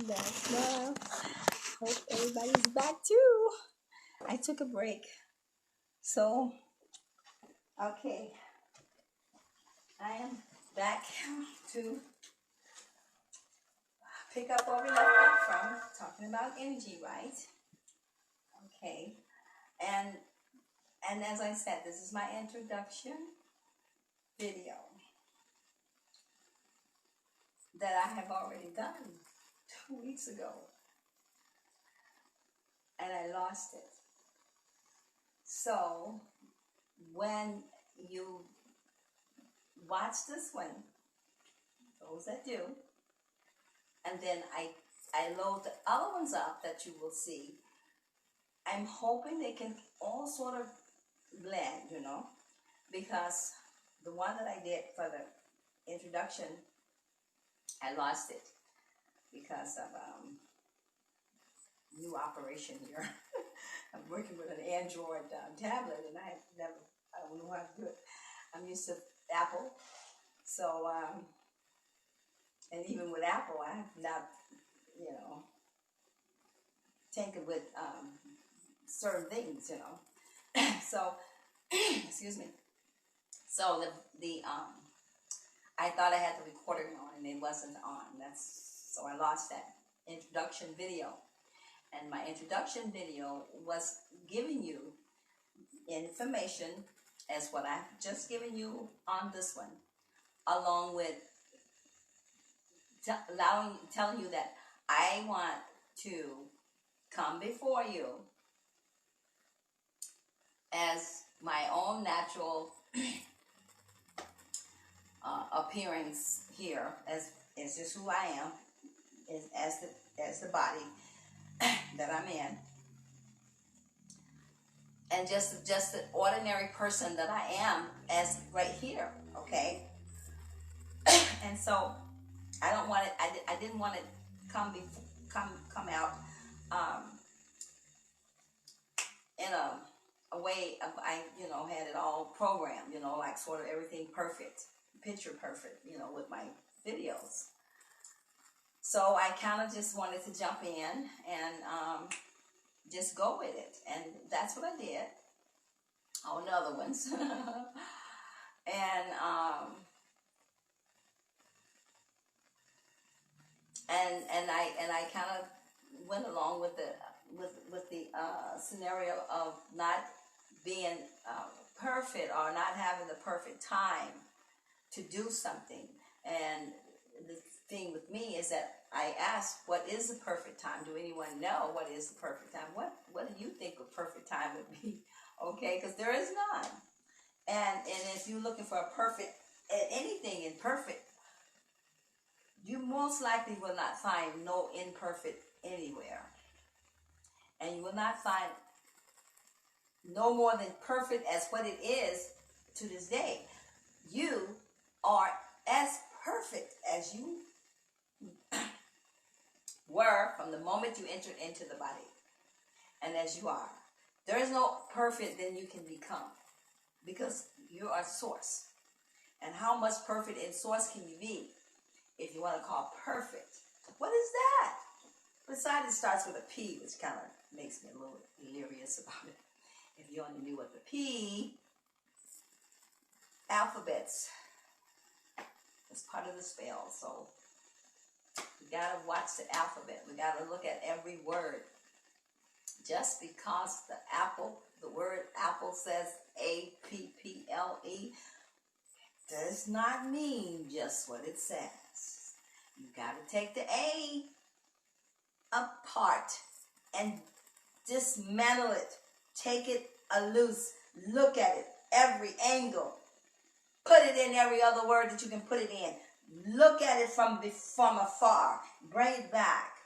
That's love. Hope everybody's back too. I took a break. So, okay. I am back to pick up where we left off from, talking about energy, right? Okay. And and as I said, this is my introduction video that I have already done 2 weeks ago. And I lost it. So when you watch this one, those that do, and then I load the other ones up that you will see, I'm hoping they can all sort of blend, because the one that I did for the introduction, I lost it because of new operation here. I'm working with an Android tablet, and I don't know how to do it. I'm used to Apple, so and even with Apple, I have not, tinkered with certain things, So, excuse me. So the I thought I had the recording on, and it wasn't on. So I lost that introduction video. And my introduction video was giving you information as what I've just given you on this one, along with telling you that I want to come before you as my own natural appearance here, as just who I am, as the body that I'm in, and just the ordinary person that I am as right here, okay? And so I don't want it. I didn't want it come out in a way of, I had it all programmed, like sort of everything perfect, picture perfect, with my videos. So I kind of just wanted to jump in and just go with it, and that's what I did on the other ones. and I kind of went along with the scenario of not being perfect, or not having the perfect time to do something. And the thing with me is that I asked, what is the perfect time? Do anyone know what is the perfect time? What do you think a perfect time would be? Okay, because there is none. And if you're looking for a perfect, anything imperfect, you most likely will not find no imperfect anywhere. And you will not find no more than perfect as what it is to this day. You are as perfect as you were from the moment you entered into the body, and as you are. There is no perfect than you can become, because you are source. And how much perfect in source can you be, if you want to call perfect? What is that? Besides, it starts with a P, which kind of makes me a little delirious about it. If you only knew what the P alphabets is part of the spell. So we gotta watch the alphabet. We gotta look at every word. Just because the word apple says APPLE, does not mean just what it says. You gotta take the A apart and dismantle it. Take it loose. Look at it, every angle. Put it in every other word that you can put it in. Look at it from afar. Bring it back.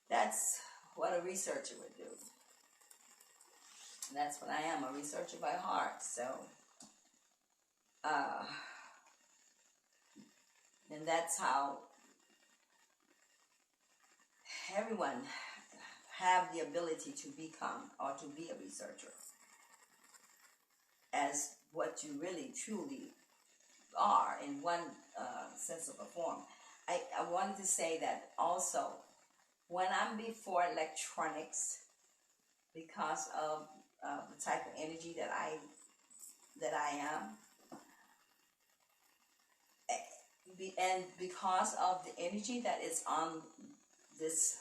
That's what a researcher would do. And that's what I am, a researcher by heart. So, and that's how everyone have the ability to become, or to be a researcher, as what you really truly are in one sense of a form. I wanted to say that also when I'm before electronics, because of the type of energy that I am, and because of the energy that is on this,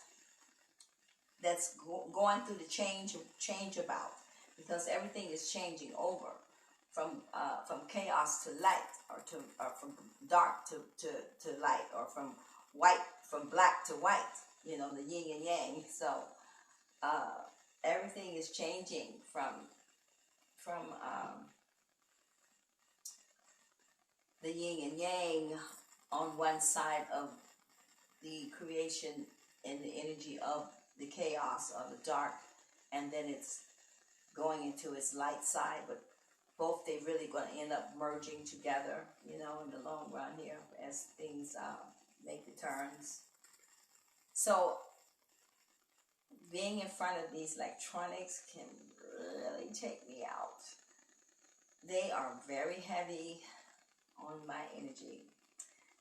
that's going through the change about, because everything is changing over from chaos to light, or from dark to light, or from black to white, the yin and yang. So uh, everything is changing from the yin and yang on one side of the creation and the energy of the chaos of the dark, and then it's going into its light side, but both they really going to end up merging together, in the long run here, as things make the turns. So being in front of these electronics can really take me out. They are very heavy on my energy.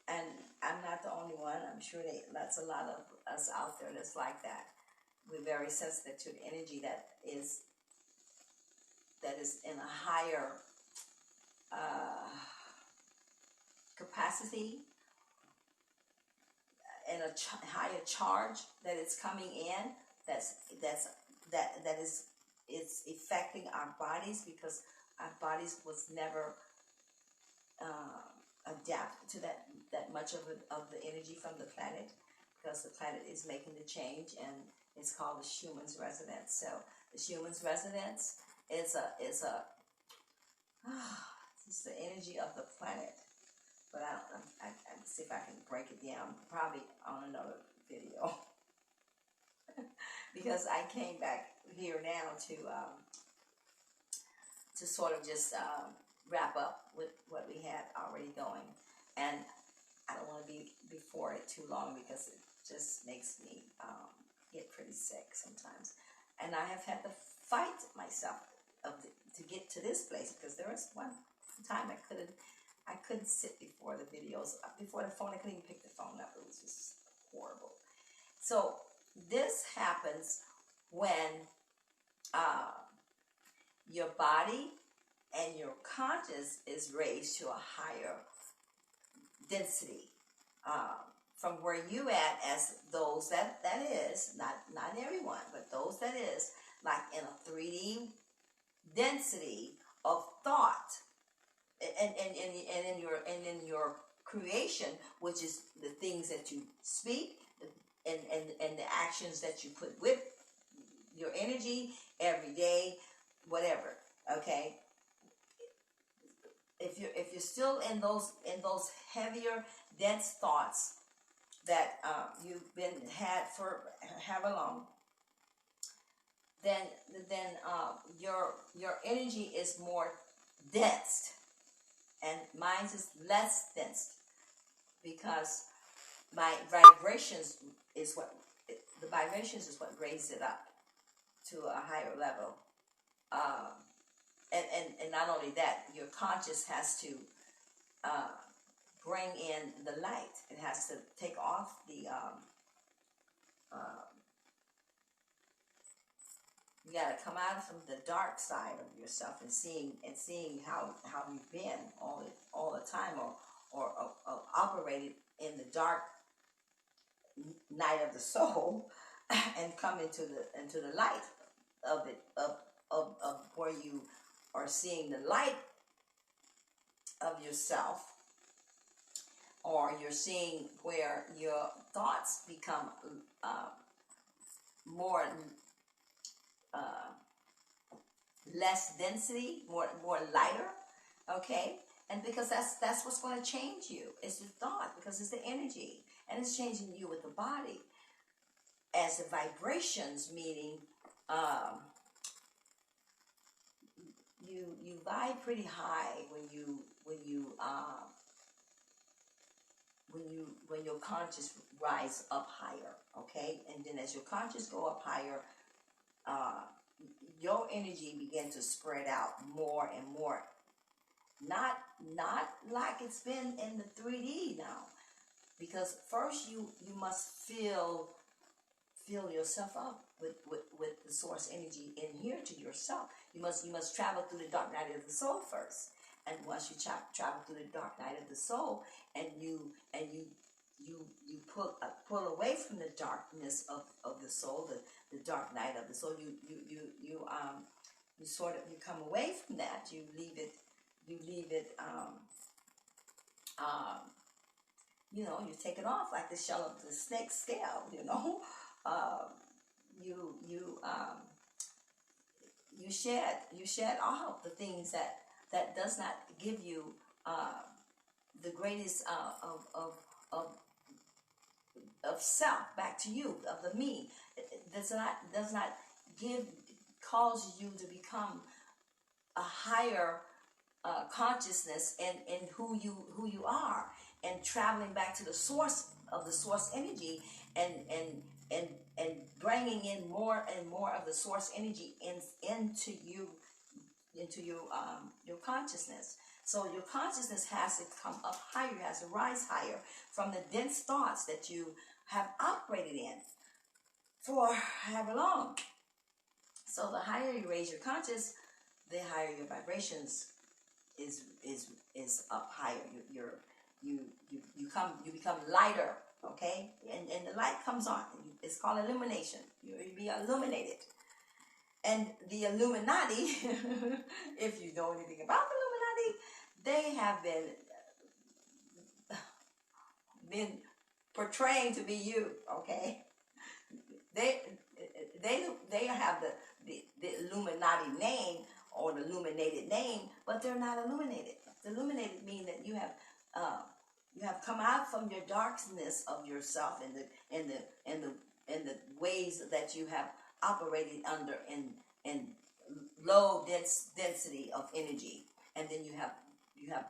And I'm not the only one. I'm sure that's a lot of us out there that's like that. We're very sensitive to the energy that is in a higher capacity, and a higher charge that is coming in. That is it's affecting our bodies, because our bodies was never adapt to that much of the energy from the planet, because the planet is making the change, and it's called the Schumann's resonance. So the Schumann's resonance is it's the energy of the planet. But I see if I can break it down, probably on another video. Because I came back here now to sort of just wrap up with what we had already going. And I don't want to be before it too long, because it just makes me get pretty sick sometimes. And I have had to fight myself to get to this place, because there was one time I couldn't sit before the videos, before the phone. I couldn't even pick the phone up. It was just horrible. So this happens when your body and your conscious is raised to a higher density, from where you at, as those that is not everyone, but those that is like in a 3D density of thought, and in your creation, which is the things that you speak, and the actions that you put with your energy every day, whatever. Okay, if you're still in those heavier, dense thoughts that you've had for however long, then your energy is more dense, and mine is less dense, because my vibrations is what raises it up to a higher level. And not only that, your conscious has to bring in the light. It has to take off the you got to come out from the dark side of yourself, and seeing how you've been all the time, or operated in the dark night of the soul, and come into the light of it, of where you are seeing the light of yourself, or you're seeing where your thoughts become more less density, more lighter. Okay, and because that's what's going to change you. It's the thought, because it's the energy, and it's changing you with the body as the vibrations, meaning you vibe pretty high when your conscious rise up higher. Okay, and then as your conscious go up higher, your energy begin to spread out more and more. Not like it's been in the 3D now, because first you must fill yourself up with the source energy in here to yourself. You must travel through the dark night of the soul first. And once you travel through the dark night of the soul, and you pull away from the darkness of the soul, the dark night of the soul, you sort of, you come away from that. You leave it you take it off like the shell of the snake scale, you shed off the things that does not give you the greatest of self back to you, of the me. It does not give cause you to become a higher consciousness in who you are, and traveling back to the source of the source energy, and bringing in more and more of the source energy into your consciousness. So your consciousness has to come up higher, has to rise higher from the dense thoughts that you have operated in for however long. So the higher you raise your conscious, the higher your vibrations is up higher. You become lighter, okay? And the light comes on. It's called illumination. You be illuminated. And the Illuminati, if you know anything about the Illuminati, they have been portraying to be you, okay? They have the Illuminati name, or the illuminated name, but they're not illuminated. The illuminated mean that you have come out from your darkness of yourself, and the ways that you have operated under in low density of energy, and then you have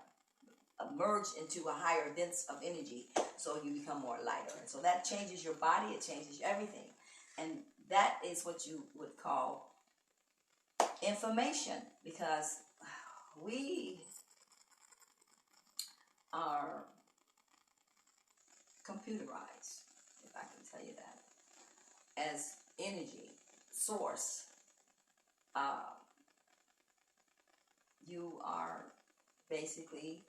merged into a higher dense of energy, so you become more lighter. And so that changes your body, it changes everything, and that is what you would call information, because we are computerized, if I can tell you that, as energy source. You are basically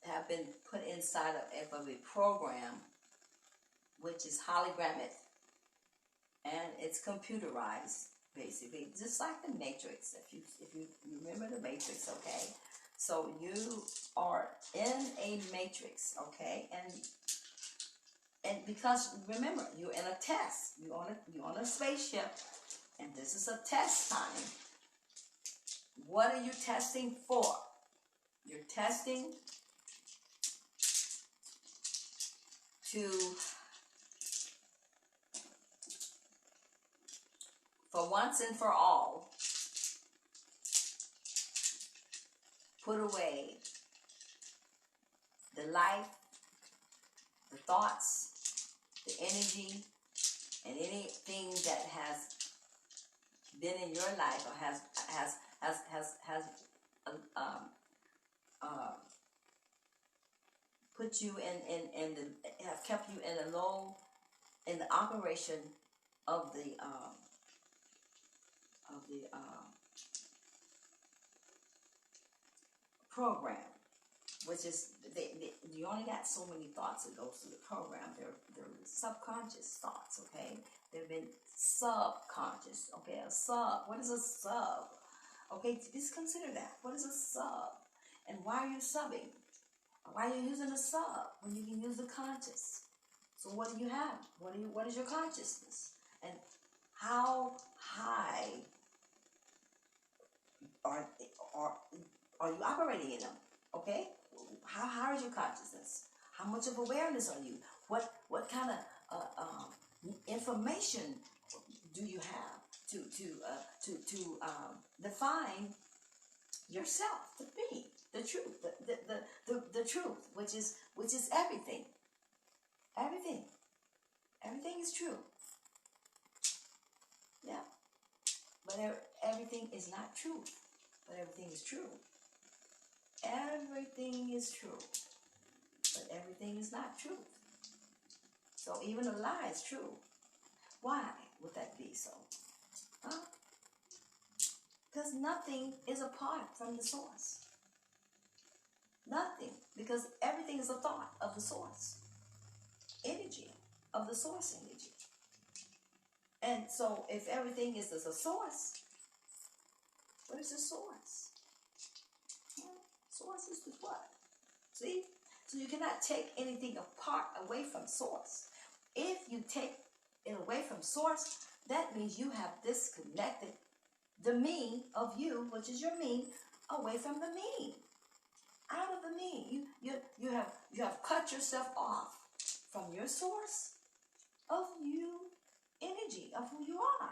have been put inside of a program which is hologramic, and it's computerized, basically, just like the Matrix. If you remember the Matrix, okay? So you are in a matrix, okay? And because remember, you're in a test. You're on a spaceship, and this is a test time. What are you testing for? You're testing for once and for all, put away the life, the thoughts, the energy, and anything that has been in your life, or has put you in the, have kept you in the operation of the program, which is you only got so many thoughts that goes through the program. They're subconscious thoughts, okay? They've been subconscious, okay? What is a sub? Okay, just consider that. What is a sub? And why are you subbing? Why are you using a sub when you can use the conscious? So what do you have? What is your consciousness? And how high are you operating in them? Okay? How high is your consciousness? How much of awareness are you? What kind of information do you have to define yourself, the me, the truth, the truth, which is everything. Everything is true. Yeah, but everything is not truth, but everything is true. everything is true, but everything is not true. So even a lie is true. Why would that be so? Huh? Because nothing is apart from the source. Nothing. Because everything is a thought of the source. Energy. Of the source energy. And so if everything is as a source, what is the source? Source is the what? See? So you cannot take anything apart away from source. If you take it away from source, that means you have disconnected the me of you, which is your me, away from the me. Out of the me. You have cut yourself off from your source of you energy, of who you are.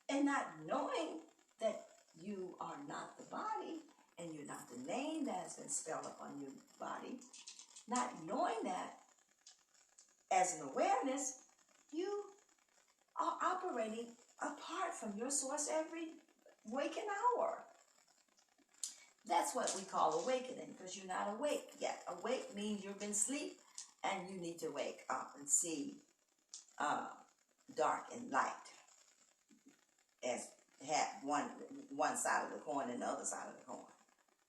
And not knowing that you are not the body, and you're not the name that has been spelled upon your body, not knowing that as an awareness, you are operating apart from your source every waking hour. That's what we call awakening, because you're not awake yet. Awake means you've been asleep and you need to wake up and see dark and light as had one side of the coin and the other side of the coin,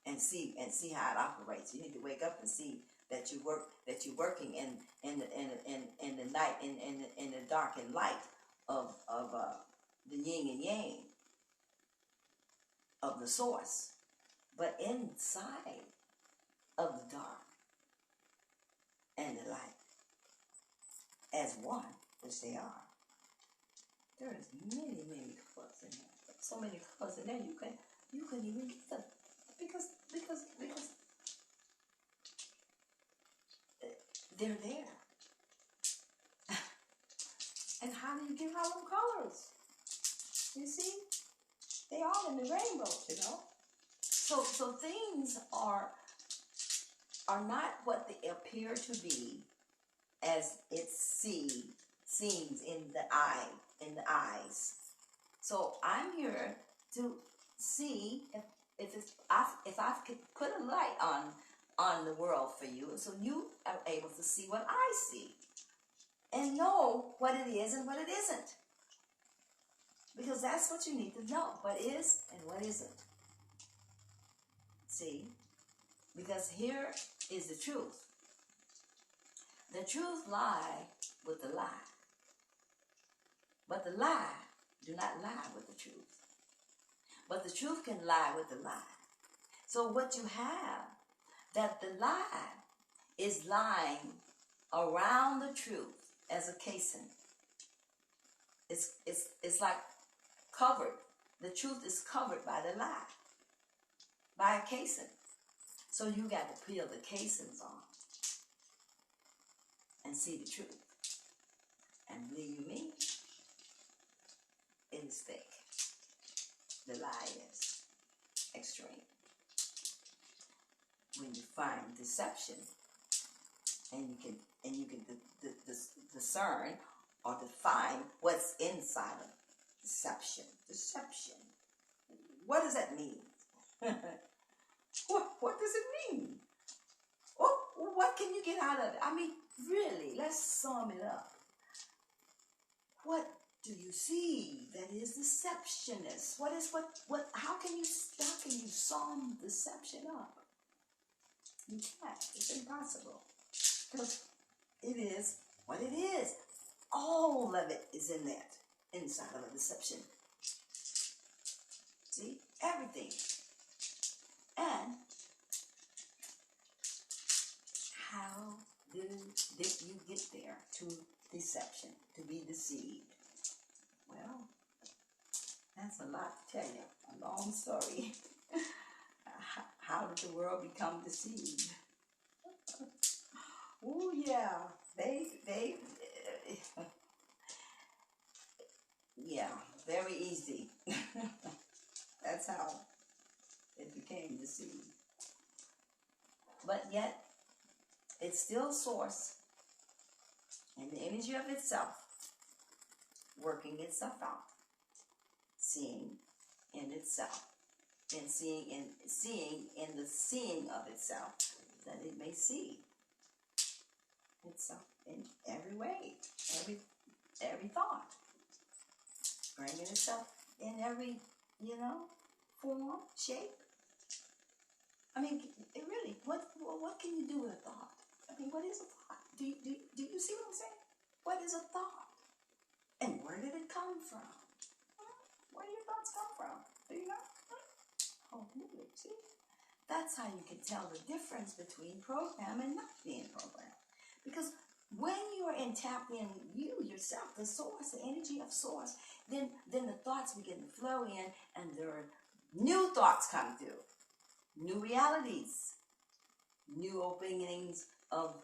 and see how it operates. You need to wake up and see that you're working in the night, in the dark and light of the yin and yang of the source, but inside of the dark and the light as one, which they are. There is many colors in there. So many colors in there you can even get them because they're there. And how do you give out them colors? You see, they all in the rainbow, you know. So things are not what they appear to be as it seems in the eyes. So I'm here to see if I could put a light on the world for you, so you are able to see what I see and know what it is and what it isn't. Because that's what you need to know, what is and what isn't. See? Because here is the truth. The truth lie with the lie. But the lie do not lie with the truth. But the truth can lie with the lie. So what you have, that the lie is lying around the truth as a casing. It's like covered. The truth is covered by the lie, by a casing. So you got to peel the casings off and see the truth. And believe me, it is thick. The lie is extreme. When you find deception, and you can discern or define what's inside of deception. Deception. What does that mean? What does it mean? What can you get out of it? I mean, really, let's sum it up. What do you see that is deceptionist? How can you sum deception up? You can't. It's impossible. Because it is what it is. All of it is in that, inside of a deception. See? Everything. And how did you get there to deception, to be deceived? Well, that's a lot to tell you. A long story. How did the world become deceived? Oh yeah, they yeah, very easy. That's how it became deceived. But yet, it's still source and the energy of itself, working itself out, seeing in itself in seeing in the seeing of itself, that it may see itself in every way, every thought, bringing itself in every, form, shape. I mean, it really, what can you do with a thought? I mean, what is a thought? Do you see what I'm saying? What is a thought? And where did it come from? Where do your thoughts come from? Do you know? Oh, really? See? That's how you can tell the difference between program and not being programmed. Because when you are tapped in with you, yourself, the source, the energy of source, then the thoughts begin to flow in, and there are new thoughts come through, new realities, new openings of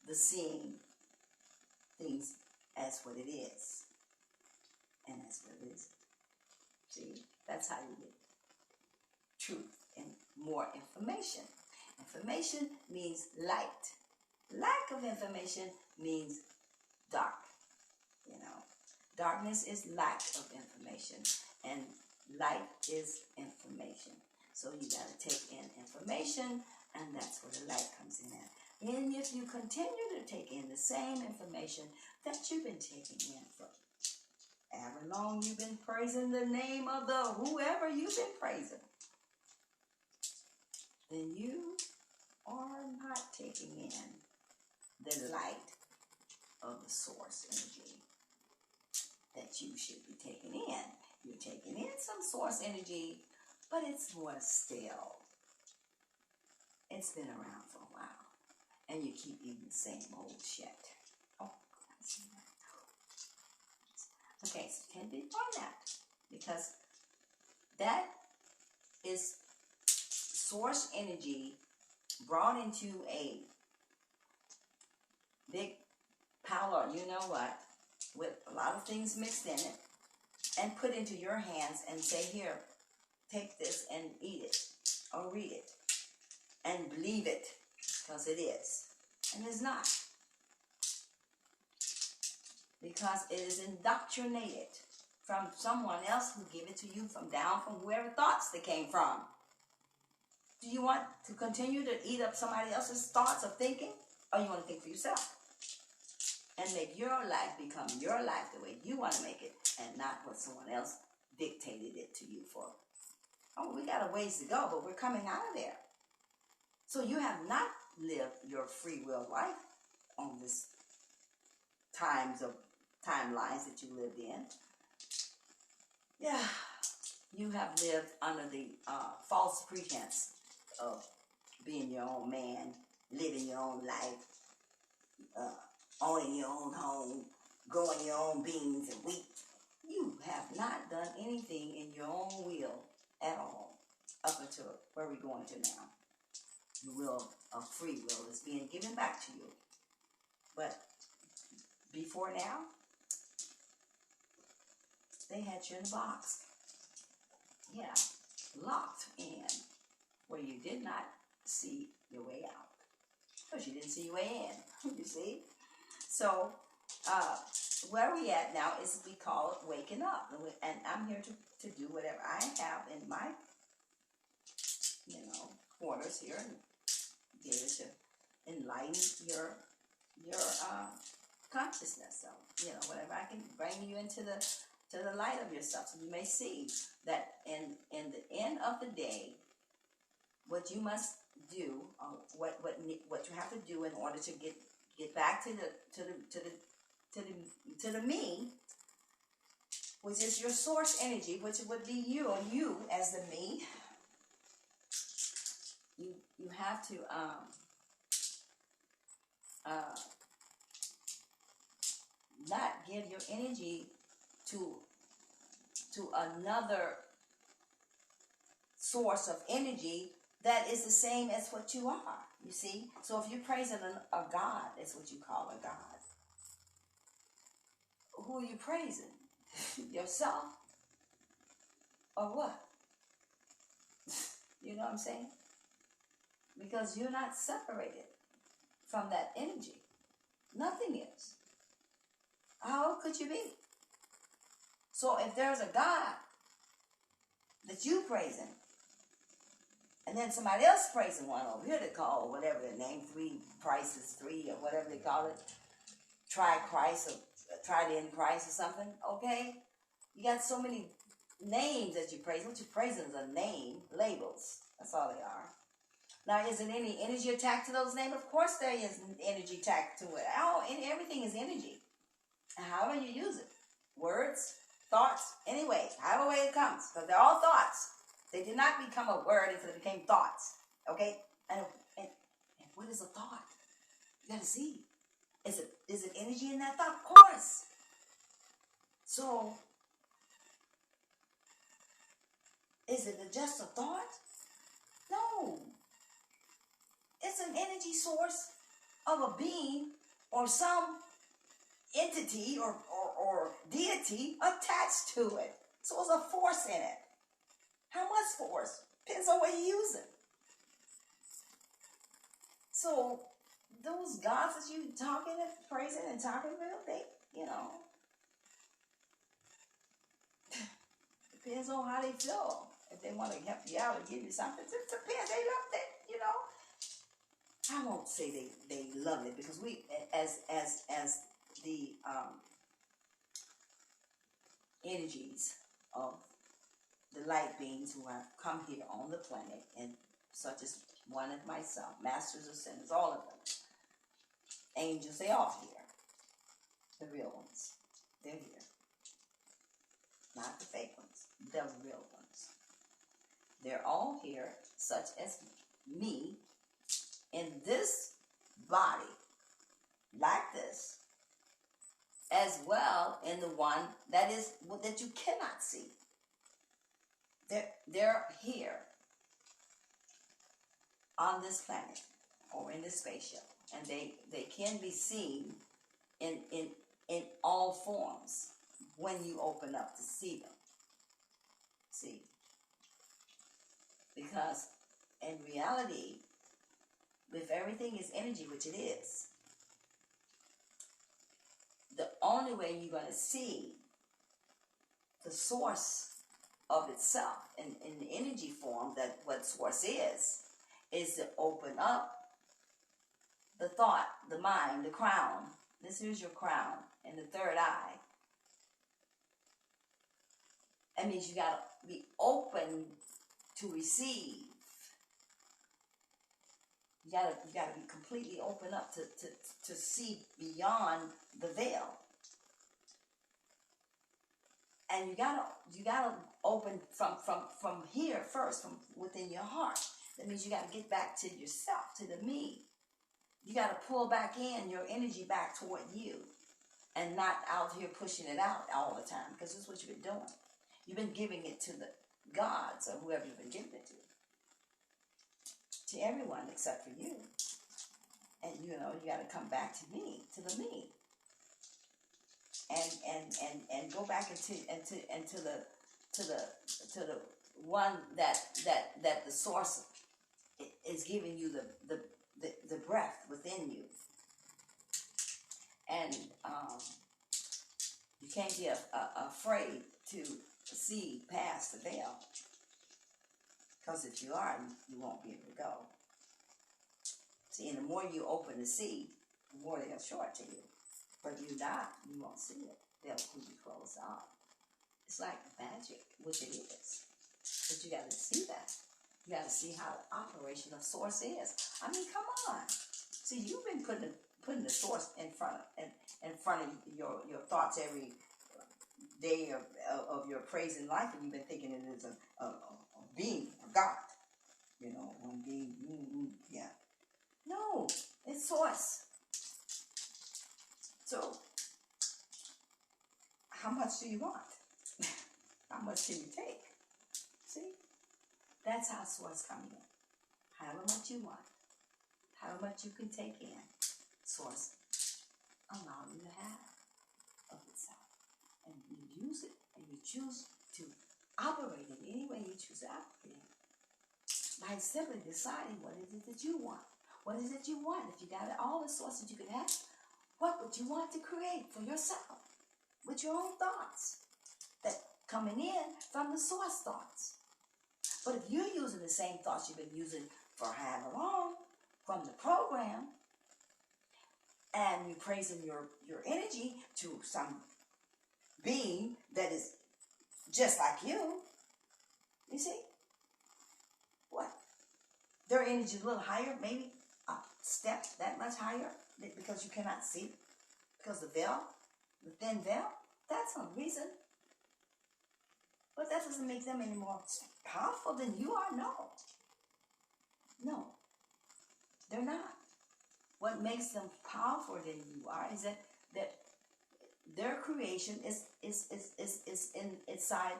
the seeing things as what it is, and as what it is. See, that's how you get truth and more information. Information means light. Lack of information means dark. Darkness is lack of information, and light is information. So you got to take in information, and that's where the light comes in at. And if you continue to take in the same information that you've been taking in for however long you've been praising the name of the whoever you've been praising, then you are not taking in the light of the source energy that you should be taking in. You're taking in some source energy, but it's more stale. It's been around for a while, and you keep eating the same old shit. Oh, I see that. Okay, so you can't be on that, because that is source energy brought into a big power, you know what, with a lot of things mixed in it, and put into your hands and say, here, take this and eat it, or read it, and believe it, because it is. And it's not. Because it is indoctrinated from someone else who gave it to you from whoever thoughts they came from. Do you want to continue to eat up somebody else's thoughts of thinking? Or you want to think for yourself? And make your life become your life the way you want to make it, and not what someone else dictated it to you for. Oh, we got a ways to go, but we're coming out of there. So you have not lived your free will life on this timelines that you lived in. Yeah, you have lived under the false pretense of being your own man, living your own life, owning your own home, growing your own beans and wheat. You have not done anything in your own will at all up until where we're going to now. The will of free will is being given back to you. But before now, they had you in the box. Yeah, locked in, where you did not see your way out. Because you didn't see your way in, you see? So, where we at now is we call it waking up. And I'm here to do whatever I have in my, quarters here, and be able to enlighten your consciousness. So, whatever I can bring you into the light of yourself, so you may see that in the end of the day, what you must do, what you have to do in order to get back to the me, which is your source energy, which would be you, or you as the me. You have to not give your energy to another source of energy that is the same as what you are, you see? So if you're praising a God, that's what you call a God. Who are you praising? Yourself? Or what? You know what I'm saying? Because you're not separated from that energy. Nothing is. How could you be? So if there's a God that you praising, And then somebody else praising one over here they call, whatever their name, three prices, three, or whatever they call it. Try Christ, or try to end Christ or something, okay? You got so many names that you praise. What you're praising is a name, labels. That's all they are. Now, is there any energy attached to those names? Of course there is energy attached to it. Everything is energy. And however you use it. Words, thoughts, anyway, however way it comes. Because they're all thoughts. They did not become a word until they became thoughts. Okay? And what is a thought? You gotta see. Is it energy in that thought? Of course. So, is it just a thought? No. It's an energy source of a being or some entity or deity attached to it. So there's a force in it. How much force? Depends on what you use it. So those gods that you talking and praising and talking about, they, depends on how they feel. If they want to help you out or give you something, it depends. They love that, I won't say they love it because we, as the energies of the light beings who have come here on the planet, and such as one as myself, masters of sinners, all of them, angels, they all here. The real ones, they're here. Not the fake ones, the real ones. They're all here, such as me, in this body, like this, as well in the one that you cannot see. They're here on this planet or in this spaceship, and they can be seen in all forms when you open up to see them. See, because in reality, if everything is energy, which it is, the only way you're going to see the source of itself in the energy form, that what source is to open up the thought, the mind, the crown. This is your crown and the third eye. That means you got to be open to receive. You gotta be completely open up to see beyond the veil. And you gotta open from here first, from within your heart. That means you gotta get back to yourself, to the me. You gotta pull back in your energy back toward you, and not out here pushing it out all the time, because this is what you've been doing. You've been giving it to the gods or whoever you've been giving it to everyone except for you. And you got to come back to me, to the me, and go back into the one that the source is giving you the breath within you. And you can't be afraid to see past the veil. Because if you are, you won't be able to go. See, and the more you open to see, the more they'll show it to you. But you not, you won't see it. They'll keep you closed off. It's like magic, which it is. But you got to see that. You got to see how the operation of source is. I mean, come on. See, you've been putting the source in front of your thoughts every day of your praising life, and you've been thinking it is a being, a God, one being, yeah. No, it's source. So, how much do you want? How much can you take? See, that's how source comes in. However much you want, however much you can take in, source allow you to have of itself, and you use it, and you choose to operate in any way you choose to operate in, by simply deciding what is it that you want. What is it you want? If you got all the sources you could have, what would you want to create for yourself with your own thoughts that coming in from the source thoughts? But if you're using the same thoughts you've been using for however long from the program, and you're praising your energy to some being that is just like you see, what? Their energy is a little higher, maybe a step that much higher, because you cannot see, because the thin veil, that's one reason. But that doesn't make them any more powerful than you are, no, they're not. What makes them powerful than you are is that their creation is inside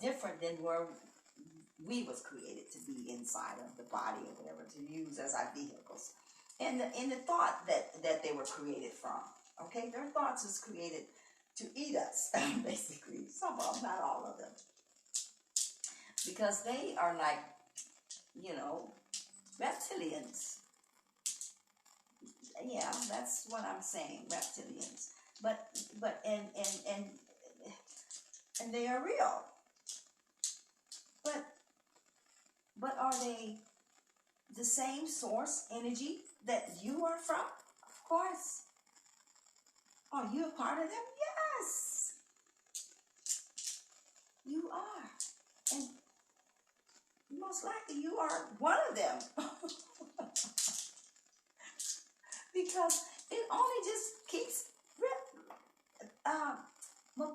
different than where we was created to be, inside of the body or whatever, to use as our vehicles. And the thought that they were created from. Okay, their thoughts is created to eat us, basically. Some of them, not all of them. Because they are like, reptilians. Yeah, that's what I'm saying, reptilians. But and they are real. But are they the same source energy that you are from? Of course. Are you a part of them? Yes. You are. And most likely you are one of them. Because it only just keeps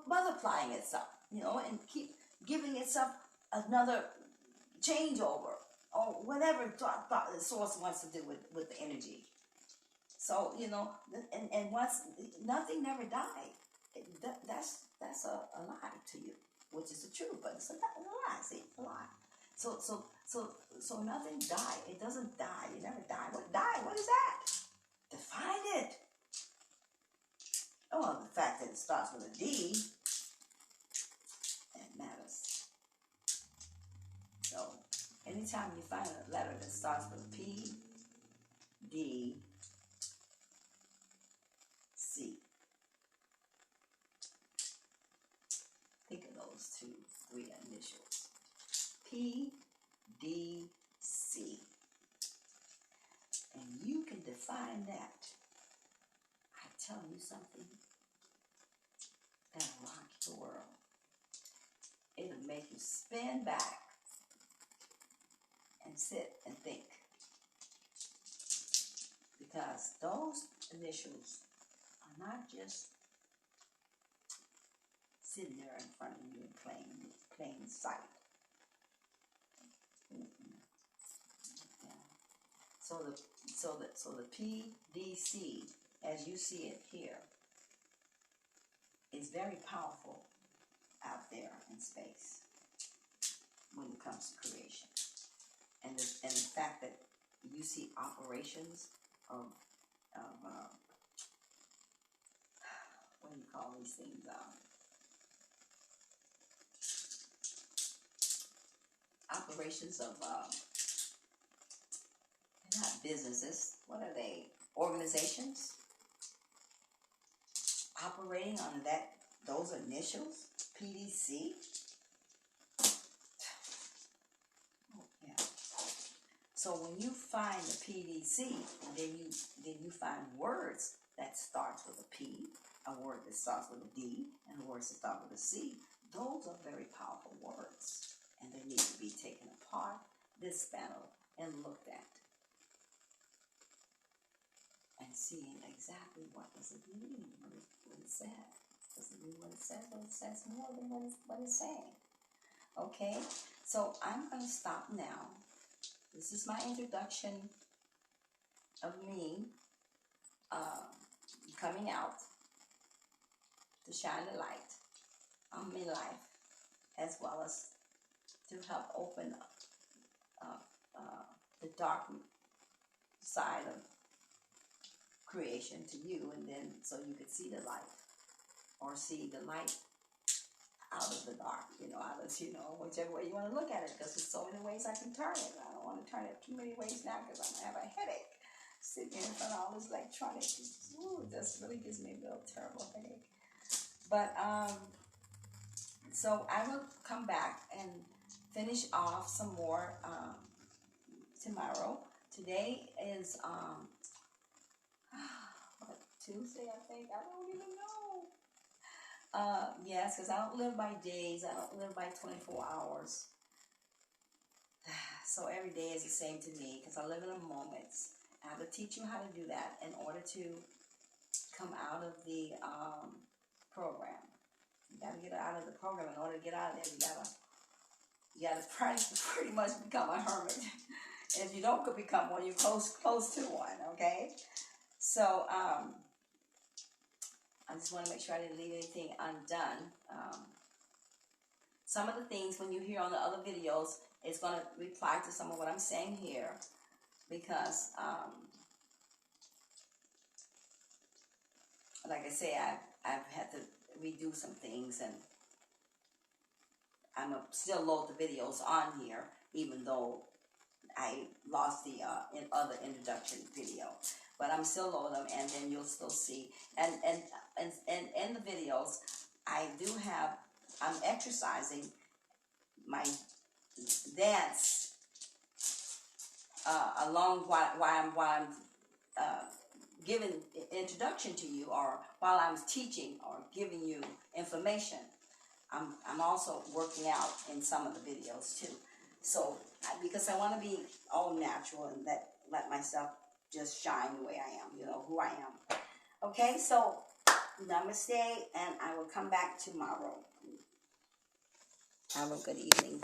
multiplying itself, and keep giving itself another changeover, or whatever thought the source wants to do with the energy. So, and once, nothing never died. That's a lie to you, which is the truth, but it's a lie. See, it's a lie. So nothing died. It doesn't die. It never died. What died? What is that? Define it. Oh, well, the fact that it starts with a D, that matters. So, anytime you find a letter that starts with a P, D, C, think of those 3 initials. P, D, C. And you can define that. I tell you something that'll rock your world. It'll make you spin back and sit and think. Because those initials are not just sitting there in front of you in plain sight. Yeah. So the PDC, as you see it here, is very powerful out there in space when it comes to creation. And the fact that you see operations of what do you call these things? Operations of not businesses. What are they? Organizations operating on those initials, PDC. Oh, yeah. So when you find the PDC, and then you find words that starts with a P, a word that starts with a D, and words that start with a C. Those are very powerful words, and they need to be taken apart, dismantled, and looked at, and seeing exactly what does it mean, what it says. Does it mean what it says? What it says more than what it's saying. Okay, so I'm going to stop now. This is my introduction of me coming out to shine the light on my life, as well as to help open the dark side of creation to you, and then so you could see the light, or see the light out of the dark, out of, whichever way you want to look at it, because there's so many ways I can turn it. I don't want to turn it too many ways now, because I'm going to have a headache sitting here in front of all this electronics. This really gives me a real terrible headache. But, so I will come back and finish off some more tomorrow. Today is what, Tuesday, I think. I don't even know. Yes, because I don't live by days. I don't live by 24 hours. So every day is the same to me because I live in the moments. I have to teach you how to do that in order to come out of the program. You got to get out of the program. In order to get out of there, you gotta pretty much become a hermit. If you don't become one, you're close to one. Okay. So I just want to make sure I didn't leave anything undone. Some of the things when you hear on the other videos, it's going to reply to some of what I'm saying here because, like I say, I've had to redo some things, and I'm still load the videos on here, even though I lost the other introduction video. But I'm still loading them, and then you'll still see. And in the videos, I'm exercising my dance along while I'm giving introduction to you, or while I'm teaching or giving you information. I'm also working out in some of the videos too. So because I want to be all natural and let myself just shine the way I am, who I am. Okay, so namaste, and I will come back tomorrow. Have a good evening.